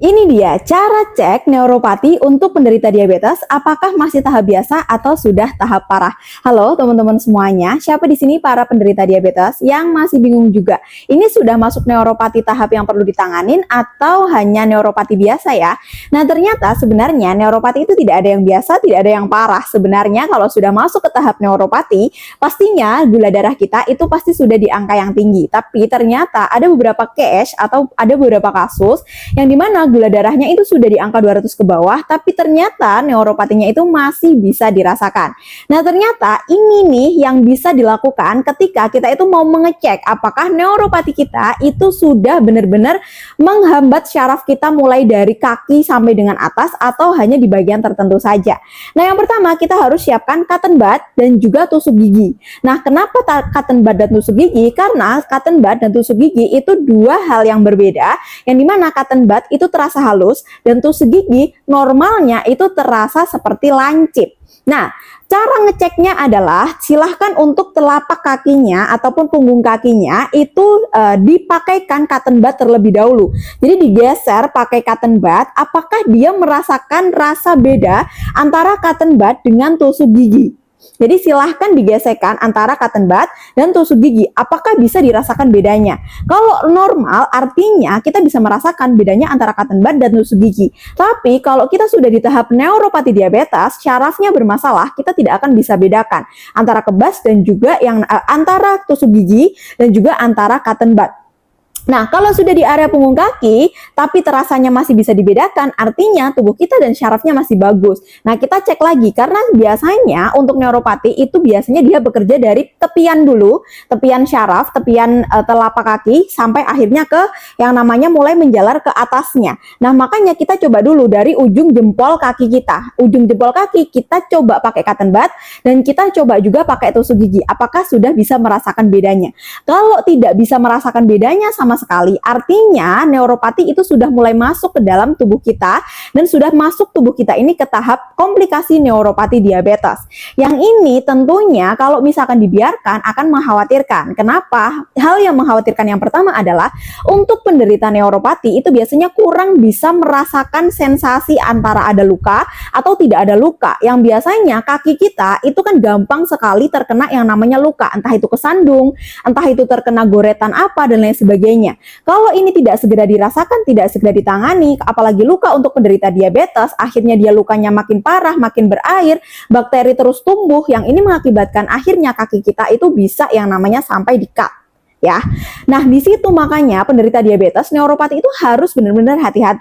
Ini dia cara cek neuropati untuk penderita diabetes, apakah masih tahap biasa atau sudah tahap parah. Halo teman-teman semuanya, siapa di sini para penderita diabetes yang masih bingung juga? Ini sudah masuk neuropati tahap yang perlu ditanganin atau hanya neuropati biasa ya? Nah ternyata sebenarnya neuropati itu tidak ada yang biasa, tidak ada yang parah. Sebenarnya kalau sudah masuk ke tahap neuropati, pastinya gula darah kita itu pasti sudah di angka yang tinggi. Tapi ternyata ada beberapa case atau ada beberapa kasus yang dimana gula darahnya itu sudah di angka 200 ke bawah, tapi ternyata neuropatinya itu masih bisa dirasakan. Nah ternyata ini nih yang bisa dilakukan ketika kita itu mau mengecek apakah neuropati kita itu sudah benar-benar menghambat syaraf kita mulai dari kaki sampai dengan atas atau hanya di bagian tertentu saja. Nah yang pertama kita harus siapkan cotton bud dan juga tusuk gigi. Nah kenapa cotton bud dan tusuk gigi? Karena cotton bud dan tusuk gigi itu dua hal yang berbeda, yang dimana cotton bud itu terasa halus dan tusuk gigi normalnya itu terasa seperti lancip. Nah, cara ngeceknya adalah silahkan untuk telapak kakinya ataupun punggung kakinya itu dipakaikan cotton bud terlebih dahulu. Jadi digeser pakai cotton bud, apakah dia merasakan rasa beda antara cotton bud dengan tusuk gigi? Jadi silahkan digesekkan antara cotton bud dan tusuk gigi. Apakah bisa dirasakan bedanya? Kalau normal artinya kita bisa merasakan bedanya antara cotton bud dan tusuk gigi. Tapi kalau kita sudah di tahap neuropati diabetes, syarafnya bermasalah, kita tidak akan bisa bedakan antara kebas dan juga yang antara tusuk gigi dan juga antara cotton bud. Nah, kalau sudah di area punggung kaki, tapi terasanya masih bisa dibedakan, artinya tubuh kita dan syarafnya masih bagus. Nah, kita cek lagi, karena biasanya untuk neuropati itu biasanya dia bekerja dari tepian dulu, tepian syaraf, tepian telapak kaki, sampai akhirnya ke yang namanya mulai menjalar ke atasnya. Nah, makanya kita coba dulu dari ujung jempol kaki kita. Ujung jempol kaki kita coba pakai cotton bud, dan kita coba juga pakai tusuk gigi. Apakah sudah bisa merasakan bedanya? Kalau tidak bisa merasakan bedanya sama sekali, artinya neuropati itu sudah mulai masuk ke dalam tubuh kita dan sudah masuk tubuh kita ini ke tahap komplikasi neuropati diabetes. Yang ini tentunya kalau misalkan dibiarkan akan mengkhawatirkan. Kenapa? Hal yang mengkhawatirkan yang pertama adalah untuk penderita neuropati itu biasanya kurang bisa merasakan sensasi antara ada luka atau tidak ada luka. Yang biasanya kaki kita itu kan gampang sekali terkena yang namanya luka, entah itu kesandung, entah itu terkena goretan apa dan lain sebagainya. Kalau ini tidak segera dirasakan, tidak segera ditangani, apalagi luka untuk penderita diabetes, akhirnya dia lukanya makin parah, makin berair, bakteri terus tumbuh, yang ini mengakibatkan akhirnya kaki kita itu bisa yang namanya sampai di-cut. Ya, nah di situ makanya penderita diabetes neuropati itu harus benar-benar hati-hati.